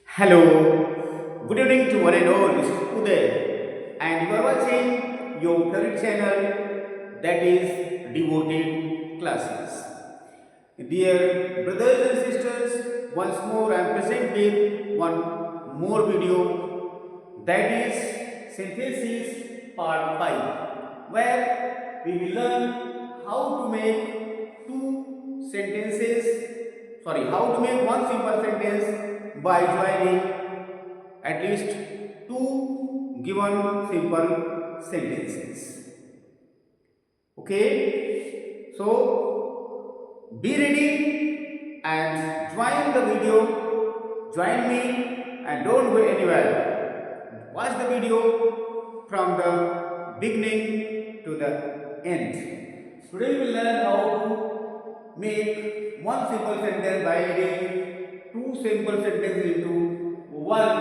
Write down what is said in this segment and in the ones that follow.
Hello, good evening to one and all. This is Uday, and you are watching your favorite channel, that is Devoted Classes. Dear brothers and sisters, once more I am present with one more video, that is Synthesis Part 5, where we will learn how to make how to make one simple sentence by joining at least two given simple sentences. Okay, so be ready and join the video, join me, and don't go anywhere. Watch the video from the beginning to the end. Today we will learn how to make one simple sentence by adding two simple sentences into one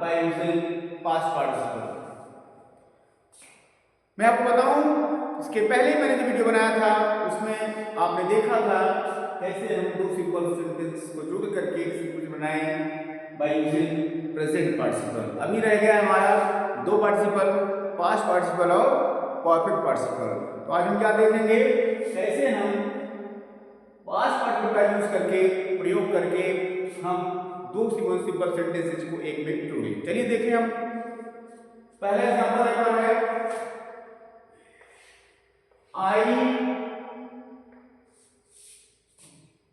by using past participle. मैं आपको बताऊं, इसके पहले मैंने जो video बनाया था उसमें आपने देखा था कैसे हम दो सिंपल सेंटेंस को जोड़ करके कुछ बनाए बाय यूजिंग प्रेजेंट पार्टिसिपल। अभी रह गया हमारा दो पार्टिसिपल, पास्ट पार्टिसिपल और परफेक्ट पार्टिसिपल। तो आज हम क्या देखेंगे, कैसे हम पास्ट पार्टिसिपल का यूज करके, प्रयोग करके हम दो सिंपल सेंटेंसेस को एक में जोड़े। चलिए देखें हम पहला एग्जांपल एक बार है, I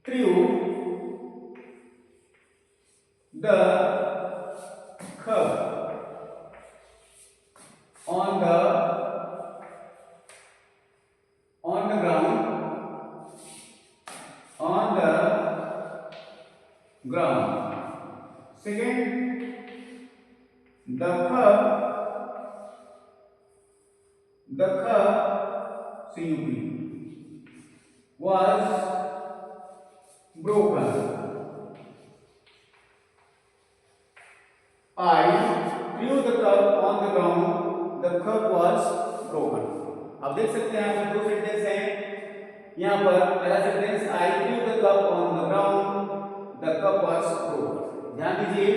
threw the cup on the ground. Second, the cup CUP was broken. I threw the cup on the ground. The cup was broken. अब देख सकते हैं यहाँ पर दो सेंटेंस हैं। यहाँ पर पहला sentence I threw the cup on the ground. The cup was broken. ध्यान दीजिए,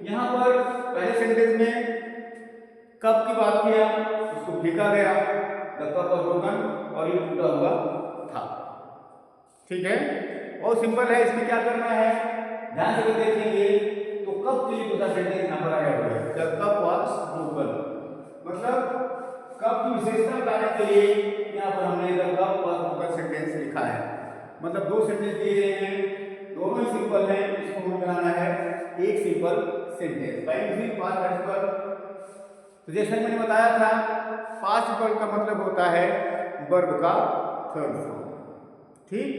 यहाँ पर पहले सेंटेंस में कप की बात किया, उसको फेंका गया, द कप वाज ब्रोकन, और ये टूटा हुआ था। ठीक है, और सिंपल है। इसमें क्या करना है, ध्यान से देखेंगे तो कप के लिए दूसरा सेंटेंस यहाँ पर आया हुआ है, द कप वाज ब्रोकन। मतलब कप की विशेषता बताने के लिए यहाँ पर हमने the cup was broken sentence लिखा है। मतलब दो सेंटेंस दिए गए हैं, दोनों ही सिंपल हैं, इसको हमें बनाना है एक simple sentence by using past participle. तो जैसे मैंने बताया था, पास्ट पार्टिसिपल का मतलब होता है वर्ब का थर्ड फॉर्म। ठीक,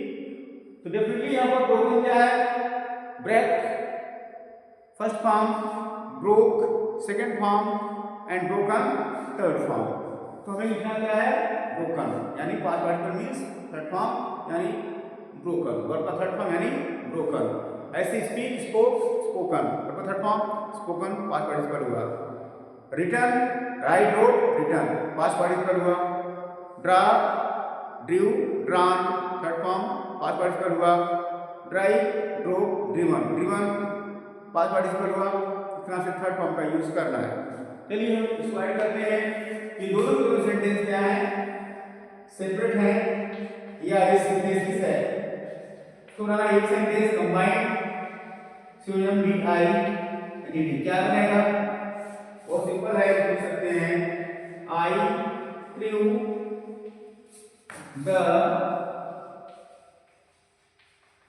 तो डेफिनेटली यहाँ पर ब्रोकन क्या है, break first form, broke second form, and broken third form. तो हमें लिखना क्या है, ब्रोकन, यानी past participle means third form यानी ब्रोकन, वर्ब का थर्ड फॉर्म यानी ब्रोकन। ऐसे स्पीक, स्पोक, स्पोकन, वर्ब का third form spoken past participle हुआ। Written, write, wrote, written past participle हुआ। Draw, drew, drawn third form past participle हुआ। Drive, drove, driven, driven past participle हुआ। इस तरह से थर्ड फॉर्म का यूज करना है। चलिए हम इसको ऐड करते हैं कि दोनों सेंटेंस क्या है, सेपरेट है या सिंथेसिस है। तो ना एक sentence combined synonym B I additive क्या बनेगा, वो सिंपल है, लिख सकते हैं I threw the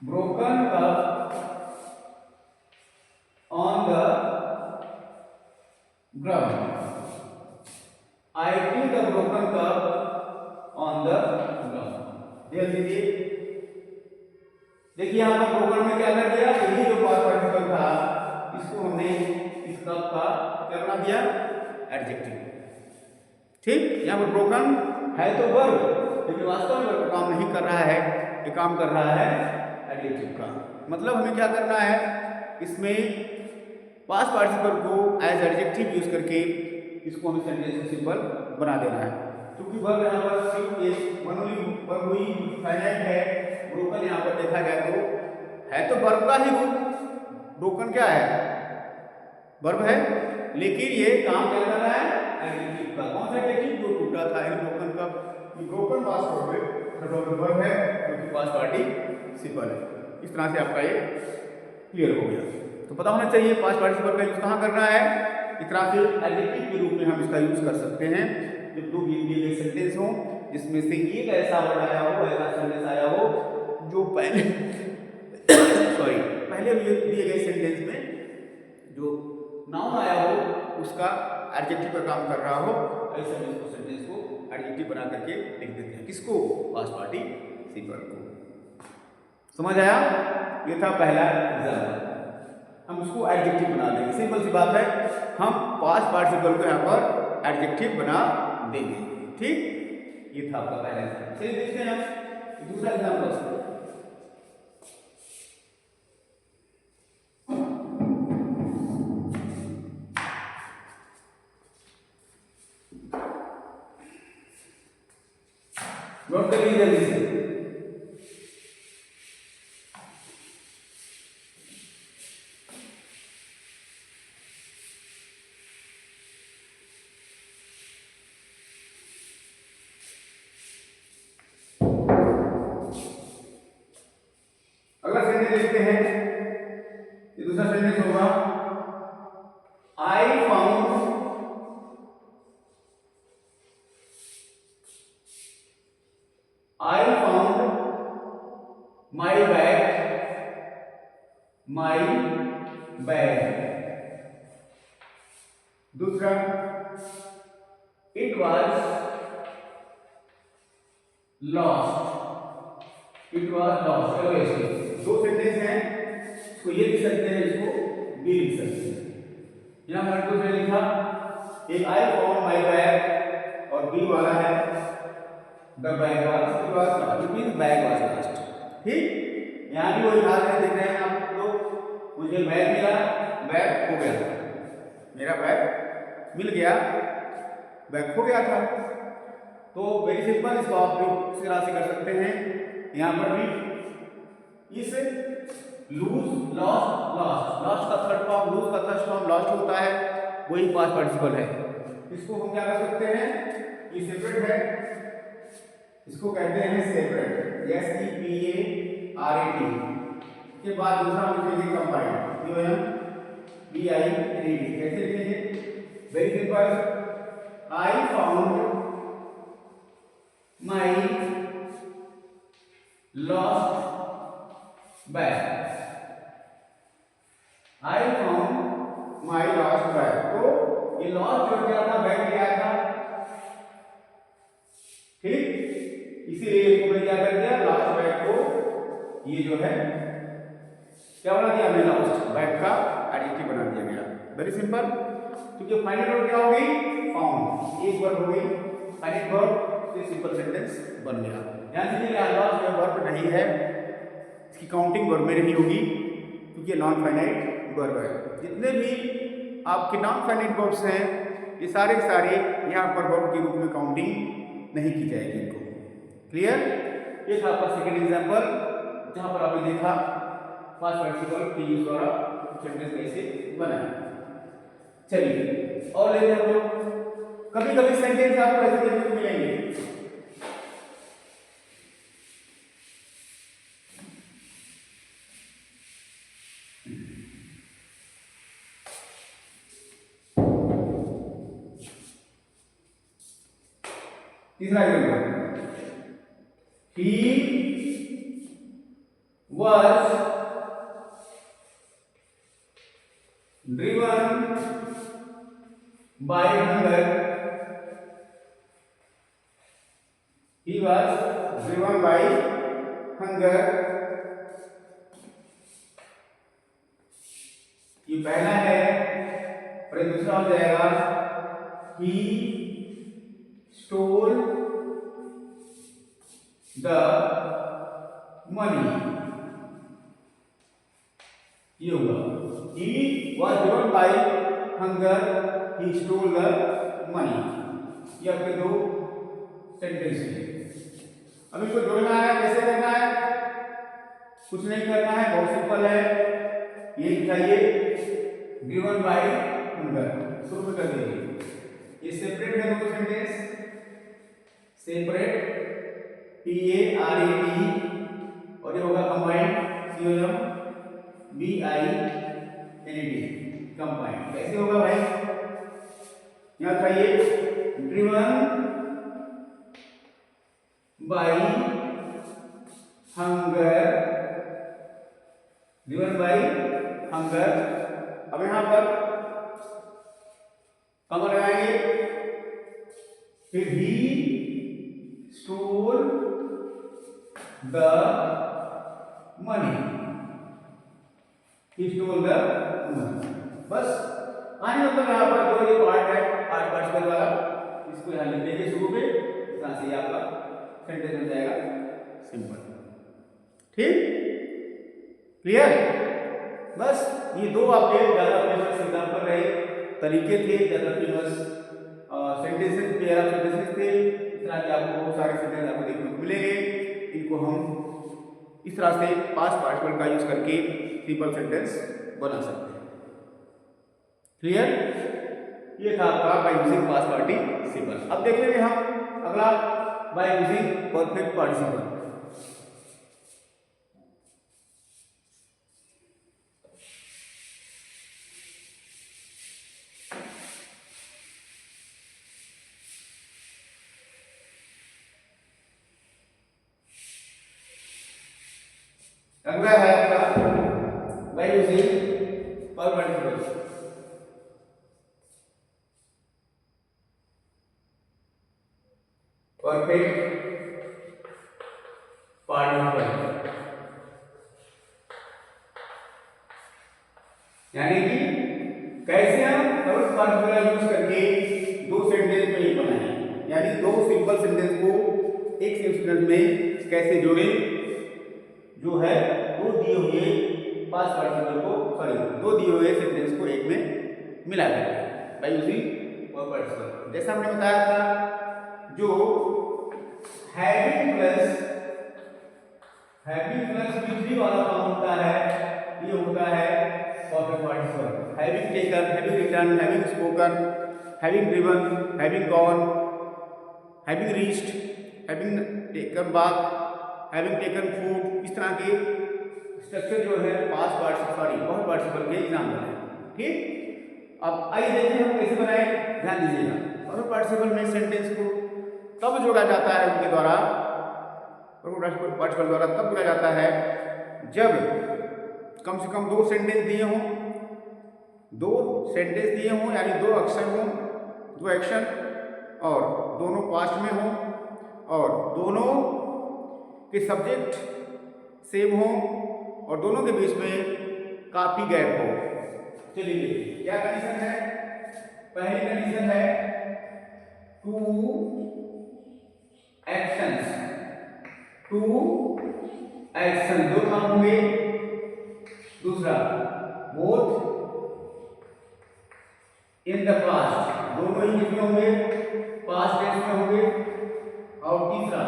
broken cup on the ground. I threw the broken cup on the ground. देख लीजिए, देखिए यहाँ पर ब्रोकन में क्या कर दिया, यही जो पास्ट पार्टिसिपल था इसको हमने इस कप का क्या बना दिया, एडजेक्टिव। ठीक, यहाँ पर ब्रोकन है तो वर्ब, लेकिन वास्तव में वर्ब काम नहीं कर रहा है, ये काम कर रहा है एडजेक्टिव का। मतलब हमें क्या करना है, इसमें पास्ट पार्टिसिपल को एज एडजेक्टिव यूज करके इसको हमें सेंटेंस सिंपल बना देना है। क्योंकि वर्ब यहाँ पर सिर्फ एक मनोली वर्ब हुई फाइनाइट है, ब्रोकन यहाँ पर देखा जाए तो है तो वर्ब का ही रूप, ब्रोकन क्या है, वर्ब है, लेकिन ये काम क्या कर रहा है, एडजेक्टिव का। कौन सा एडजेक्टिव, जो टूटा था, इन ब्रोकन का, ये ब्रोकन पास्ट वर्ब है, क्योंकि पास्ट पार्टिसिपल है। इस तरह से आपका ये क्लियर हो गया। तो पता होना चाहिए पास्ट पार्टिसिपल का यूज कहाँ करना है। इस तरह से एडजेक्टिव के रूप में हम इसका यूज कर सकते हैं जब दो दिए गए सेंटेंस हो जिसमें से एक ऐसा वर्ड आया हो, ऐसा सेंटेंस आया हो जो पहले सॉरी पहले दिए गए सेंटेंस में जो नाउन आया हो उसका एडजेक्टिव का काम कर रहा हो। ऐसे हम इसको सेंटेंस को एडजेक्टिव बना करके लिख देते हैं। किसको, पास्ट पार्टिसिपल को। समझ आया, ये था पहला एग्जाम्पल। हम उसको एडजेक्टिव बना देंगे, सिंपल सी बात है, हम पास्ट पार्टिसिपल को यहाँ पर एडजेक्टिव बना देंगे। ठीक, ये था आपका पहला एग्जाम्पल। चलिए देखते हैं हम दूसरा एग्जाम्पल। नोट कर लीजिए जल्दी से। अगला सेंटेंस देखते हैं, ये दूसरा सेंटेंस होगा, आई फाउंड माई बैग। दूसरा, इट वॉज लॉस्ट। चलो ऐसे दो सेंटेंस हैं, इसको ये लिख सकते हैं, इसको भी लिख सकते हैं। यहां पर दो से लिखा, एक आई फाउंड माई बैग और बी वाला है द बैग वाज लॉस्ट। ठीक, यहाँ भी वही हाल है, देख रहे हैं आप लोग, मुझे बैग मिला, बैग खो गया था, मेरा बैग मिल गया, बैग खो गया था। तो वेरी सिंपल, इसको आप लोग इस तरह से कर सकते हैं। यहाँ पर भी इस लूज लॉस्ट का थर्ड फॉर्म, लूज का थर्ड फॉर्म लॉस्ट होता है, वही पास्ट पार्टिसिपल है। इसको हम क्या कर सकते हैं, ये सेपरेट है, इसको कहते हैं सेपरेट, SEPARAT। के बाद दूसरा हम लिखेंगे कंबाइंड, जो है BIND। कैसे लिखेंगे, very simple, I found my lost bag. I found my lost bag, तो ये लॉस्ट जो क्या था, बैग क्या था। ठीक, इसीलिए इसको मैंने क्या कर दिया, लास्ट बैग को ये जो है क्या बना दिया, हमने लास्ट बैग का एडजेक्टिव बना दिया गया। वेरी सिंपल, क्योंकि फाइनल वर्ब क्या हो गई, फाउंड, एक वर्ब हो गई फाइनल वर्ब, से सिंपल सेंटेंस बन गया। ध्यान दीजिए, लास्ट जो वर्ब नहीं है, इसकी काउंटिंग वर्ब में नहीं होगी, क्योंकि नॉन फाइनाइट वर्ब है। जितने भी आपके नॉन फाइनाइट वर्ब्स हैं, ये सारे के सारे यहाँ पर वर्ब के रूप में काउंटिंग नहीं की जाएगी इनको। क्लियर, ये था आपका सेकंड एग्जांपल, जहां पर आपने देखा पास्ट पार्टिसिपल के यूज द्वारा सेंटेंस कैसे बनाया। चलिए और लेते हैं हम लोग, कभी कभी सेंटेंस आपको ऐसे देखने को मिलेंगे, तीसरा example, he was driven by hunger. He was driven by hunger. ये पहला है, और दूसरा हो जाएगा he stole the money। ये होगा, he was driven by hunger, he stole the money। ये आपके दो सेंटेंस हैं। अब इसको जोड़ना है, कैसे करना है, कुछ नहीं करना है, बहुत सिंपल है। ये लिखाइए ड्रिवन बाय हंगर, शुरू कर दीजिए। ये सेपरेट है दोनों सेंटेंस, सेपरेट PARAT, और ये होगा कंबाइंड COMBINED, कंबाइंड। कैसे होगा भाई? यहाँ लिखाइए driven by hunger, driven by hunger. अब यहां पर कम लगाएंगे, फिर he stole the money, he stole the money. बस आने मतलब यहाँ पर जो ये पार्ट है, पार्ट पार्टिकल वाला, इसको यहाँ लिख देंगे शुरू में, इस तरह से आपका सेंटेंस बन जाएगा सिंपल। ठीक, क्लियर? बस ये दो आपके ज्यादा फेमस एग्जाम्पल रहे, तरीके थे, ज्यादा famous sentences, pair of sentences थे। इस तरह के आपको बहुत सारे सेंटेंस आपको देखने को मिलेंगे। इनको हम इस तरह से पास्ट पार्टिकल का यूज करके सिंपल सेंटेंस बना सकते हैं। क्लियर? ये था आपका बाय यूजिंग पास्ट पार्टिसिपल। अब देख लेंगे हम अगला बाय यूजिंग परफेक्ट पार्टिसिपल। अगला है आपका by using perfect participle. Perfect participle यानी कि कैसे हम परफेक्ट पार्टिसिपल यूज करके दो सेंटेंस में एक बनाएं, यानी दो सिंपल सेंटेंस को एक सेंटेंस में कैसे जोड़े, जो है दो दिए हुए पास्ट पार्टिसिपल को, सॉरी दो दिए हुए सेंटेंस को एक में मिला दें बाय यूजिंग परफेक्ट पार्टिसिपल। जैसा हमने बताया था, जो हैविंग प्लस भी वाला फॉर्म होता है, ये होता है perfect participle. Having taken, having return, having spoken, having driven, having gone, having reached, having taken bath, having taken food, इस तरह के स्ट्रक्चर जो है past participle, sorry perfect participle के एग्जाम्पल है। ठीक, अब आइए देखें हम कैसे बनाए। ध्यान दीजिएगा, परफेक्ट पार्टिसिपल में सेंटेंस को तब जोड़ा जाता है उनके द्वारा, परफेक्ट पार्टिसिपल द्वारा तब जोड़ा जाता है जब कम से कम दो सेंटेंस दिए हों, यानी दो अक्षर हों, दो एक्शन, और दोनों पास्ट में हों, और दोनों के सब्जेक्ट सेम हों, और दोनों के बीच में काफी गैप हो। चलिए क्या कंडीशन है? पहली कंडीशन है टू एक्शन, दो काम होंगे। दूसरा बोथ इन द पास्ट, दोनों ही किसमें होंगे? पास्ट टेंस में होंगे। और तीसरा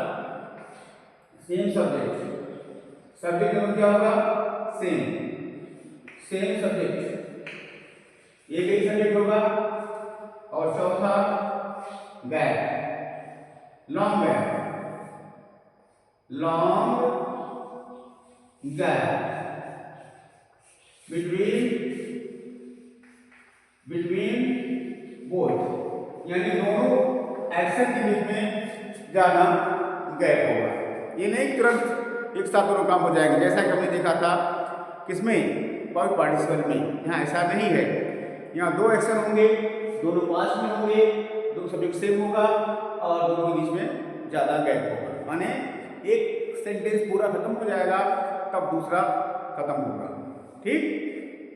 सेम सब्जेक्ट में क्या होगा? सेम सब्जेक्ट, एक ही सब्जेक्ट होगा। और चौथा gap, long gap between both, यानी दोनों एक्शन के बीच में ज्यादा गैप होगा। ये नहीं तुरंत एक साथ दोनों काम हो जाएंगे, जैसा कि हमने देखा था किसमें? परफेक्ट पार्टिसिपल में। यहाँ ऐसा नहीं है, यहाँ दो एक्शन होंगे, दोनों पास्ट में होंगे, दोनों सब्जेक्ट सेम होगा, और दोनों के बीच में ज्यादा गैप होगा। माने एक सेंटेंस पूरा खत्म हो जाएगा तब दूसरा खत्म होगा। ठीक,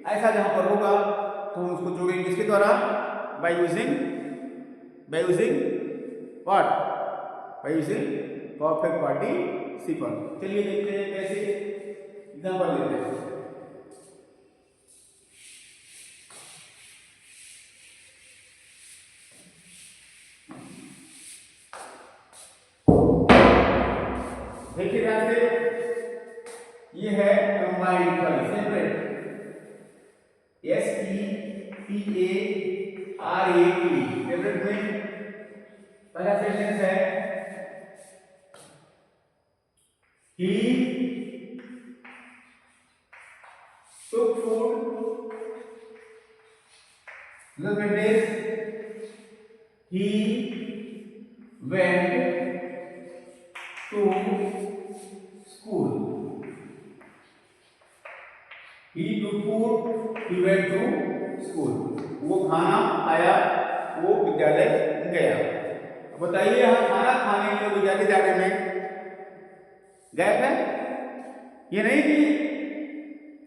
ऐसा जहां पर होगा तो हम उसको जोड़ेंगे किसके द्वारा? By using what? By using perfect participle. चलिए देखते हैं कैसे, एग्जांपल लेते हैं। देखिए ध्यान से, ये है combined, sorry separate, SEPARAT, separate में पहला सेंटेंस है he took food, the sentence he went to school, he took food, he went to school, वो खाना खाया, वो विद्यालय गया। बताइए यहाँ खाना खाने के लिए विद्यालय जाने में गैप है? ये नहीं कि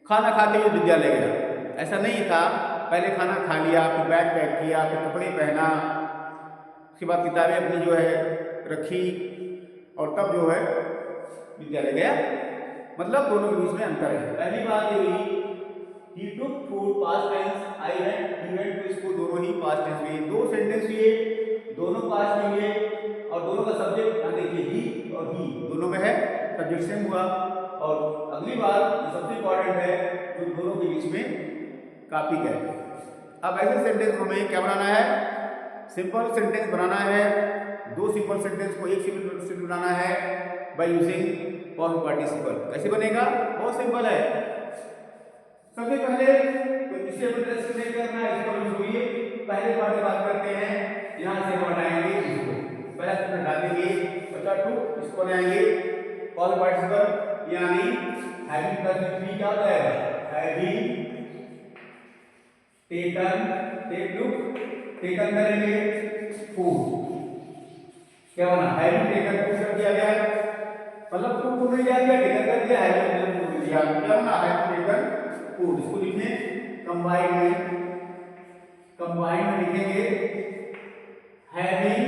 खाना खाते हुए विद्यालय गया, ऐसा नहीं था। पहले खाना खा लिया, फिर बैग पैक किया, फिर कपड़े पहना, उसके बाद किताबें अपनी जो है रखी और तब जो है विद्यालय गया। मतलब दोनों के बीच में अंतर है। पहली बात ये हुई he took food past tense, he went to school, दोनों ही पास्ट टेंस में। दो सेंटेंस हुए, दोनों पास्ट में हुए और दोनों का सब्जेक्ट यहाँ देखिए ही और ही दोनों में है, सब्जेक्ट सेम हुआ। और अगली बात जो सबसे इंपॉर्टेंट है, जो दोनों के बीच में काफी गैप है। अब ऐसे सेंटेंस को हमें क्या बनाना है? सिंपल सेंटेंस बनाना है। दो सिंपल सेंटेंस को एक सिंपल सेंटेंस बनाना है बाय यूजिंग पास्ट पार्टिसिपल। कैसे बनेगा? बहुत सिंपल है। सबसे पहले तो इसे इंटरेस्ट नहीं करना है, इसको हम જોઈએ पहले पार्ट की बात करते हैं। यहाँ से हम हटाएंगे इसको, पहला सेंटेंस डालेंगे बचा टू, इसको लाएंगे पास्ट पार्टिसिपल यानी हैविंग प्लस में थ्री क्या हो जाएगा? हैविंग टेकन, टेकन करेंगे फूड, क्या बना? हैविंग टेकन फूड कर दिया गया, मतलब फूड को नहीं दिया गया, टेकन कर दिया, हैविंग टेकन फूड दिया, क्या बना? Having taken food. इसको लिखें कंबाइंड में लिखेंगे हैविंग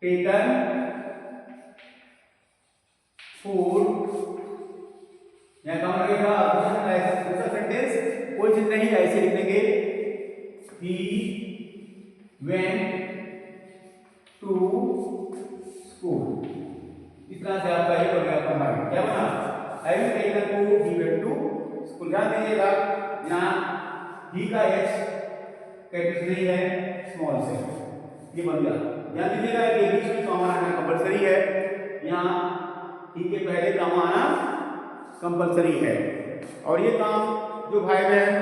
टेकन फूड। यहाँ कम लगेगा दूसरा सेंटेंस, कोई चीज नहीं ऐसे लिख देंगे he went to school। इस तरह से आपका ये बनेगा कंबाइंड। क्या बना? Having taken food he went to school. ध्यान दीजिएगा यहाँ ही का एच कैपिटल नहीं है, स्मॉल से ये बन गया। ध्यान दीजिएगा ये बीच में कॉमा आना कंपलसरी है, यहाँ ही के पहले कॉमा आना कंपलसरी है। और ये काम जो भाई बहन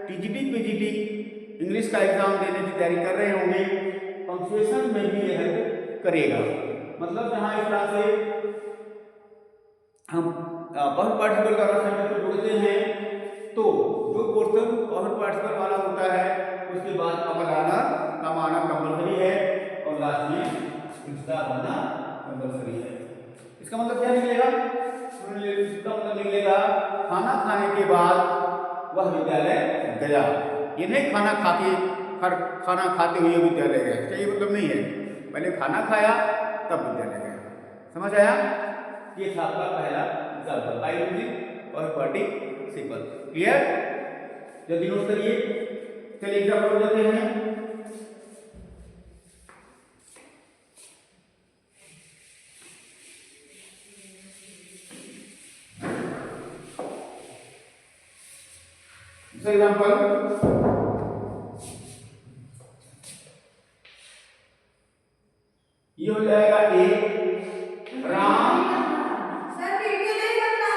टीजीटी पीजीटी इंग्लिश का एग्जाम देने की तैयारी कर रहे होंगे, पंक्चुएशन में भी ये हेल्प करेगा। मतलब यहाँ इस तरह से हम पास्ट पार्टिसिपल का रचना जोड़ते हैं तो जो पोर्शन पास्ट पार्टिसिपल वाला होता है उसके बाद कम आना कंपलसरी है और लास्ट में इसका बनना कंपलसरी है। इसका मतलब क्या निकलेगा? इसका मतलब निकलेगा खाना खाने के बाद वह विद्यालय गया। ये नहीं खाना खाते हुए विद्यालय गया, क्या ये मतलब नहीं है? पहले खाना खाया तब विद्यालय गया। समझ आया? ये था आपका पहला example, by using past participle. Clear? जल्दी नोट करिए। चलिए एग्जाम्पल लेते हैं। एग्जाम्पल ये हो जाएगा ए राम सर वीडियो नहीं बनना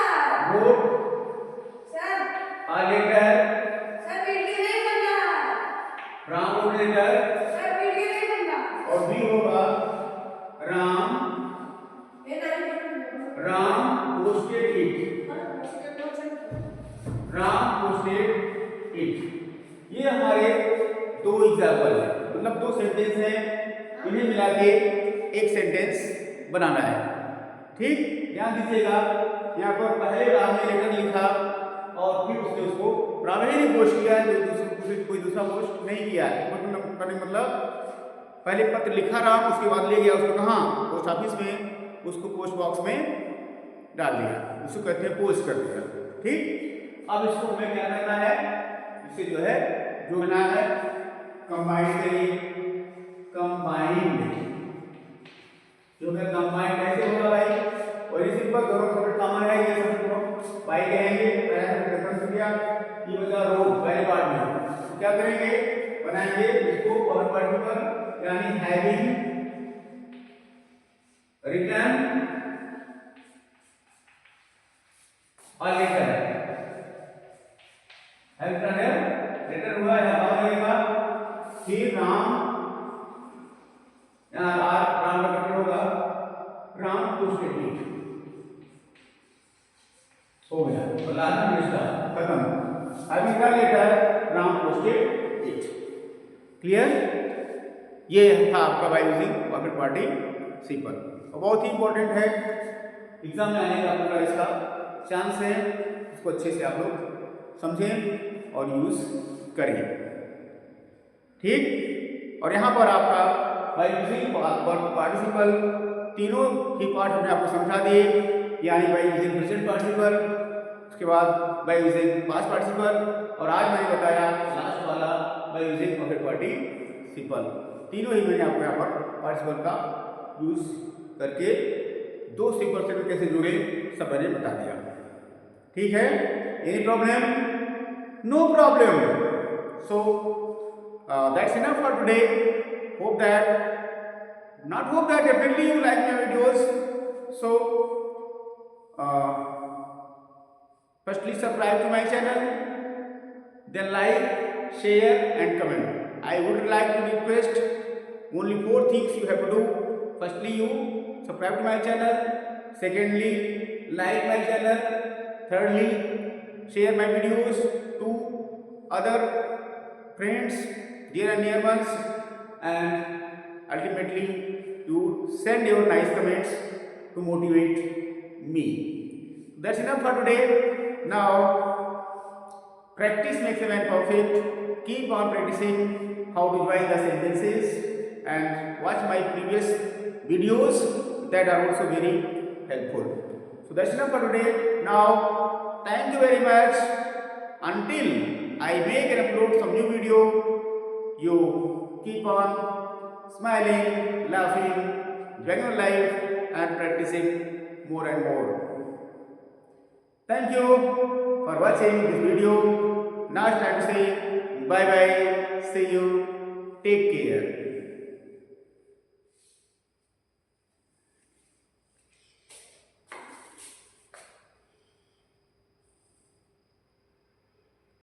wrote sir a letter sir video नहीं बनना Ram wrote letter sir video नहीं बनना और बी होगा Ram posted it, Ram posted it. ये हमारे दो एग्जाम्पल है, मतलब दो सेंटेंस हैं, इन्हें मिला के एक सेंटेंस बनाना है। ठीक, ध्यान दीजिएगा यहाँ पर पहले राम ने लेटर लिखा और फिर उसने उसको राम ही नहीं पोस्ट किया है, कोई दूसरा पोस्ट नहीं किया है। मतलब पहले पत्र लिखा राम, उसके बाद ले गया उसको कहाँ? पोस्ट ऑफिस में, उसको पोस्ट बॉक्स में डाल दिया, उसको कहते हैं पोस्ट कर दिया। ठीक, अब इसको हमें क्या करना है? इसे जो है जोड़ना है, कंबाइंड करिए, कंबाइंड उसमें कंबाइन कैसे होगा भाई? वेरी सिंपल, दोनों सब्जेक्ट कॉमन है, ये सब्जेक्ट बाई कहेंगे, पहले रेफरेंस किया कि बता रो पहले पार्ट में तो क्या करेंगे, बनाएंगे इसको पॉवर पार्टिकल यानी हैविंग रिटर्न और लेटर है, रिटर्न हुआ है, अब लगेगा फिर राम, यहाँ राम का कटर होगा, राम पोस्टेड इट, हो गया और लास्ट में इसका खत्म। अब इसका letter Ram posted it. Clear? ये था आपका बाय यूजिंग पॉकेट पार्टिसिपल, बहुत ही इंपॉर्टेंट है, एग्जाम में आने का पूरा इसका चांस है, इसको अच्छे से आप लोग समझें और यूज करें। ठीक? और यहाँ पर आपका बाय यूजिंग पार्टिसिपल तीनों ही पार्ट हमने आपको समझा दिए, यानी बाय यूजिंग प्रेजेंट पार्टिसिपल, उसके बाद बाय यूजिंग पास्ट पार्टिसिपल, और आज मैंने बताया लास्ट वाला बाय यूजिंग पॉकेट पार्टिसिपल। तीनों ही मैंने आपको यहाँ पर पार्टिसिपल का यूज करके दो सिंपल सेंटेंस कैसे जुड़े सब मैंने बता दिया। ठीक है? Any problem? No problem. So that's enough for today. Hope that, not hope that, definitely you like my videos. So firstly subscribe to my channel, then like, share and comment. I would like to request only 4 things you have to do. Firstly, you subscribe to my channel, secondly like my channel, thirdly share my videos to other friends, dear and near ones, and ultimately you send your nice comments to motivate me. That's enough for today. Now practice makes a man perfect. Keep on practicing how to join the sentences and watch my previous videos that are also very helpful. So that's enough for today. Now thank you very much. Until I make and upload some new video, you keep on smiling, laughing, enjoying your life and practicing more and more. Thank you for watching this video. Now it's time to say bye bye. See you. Take care.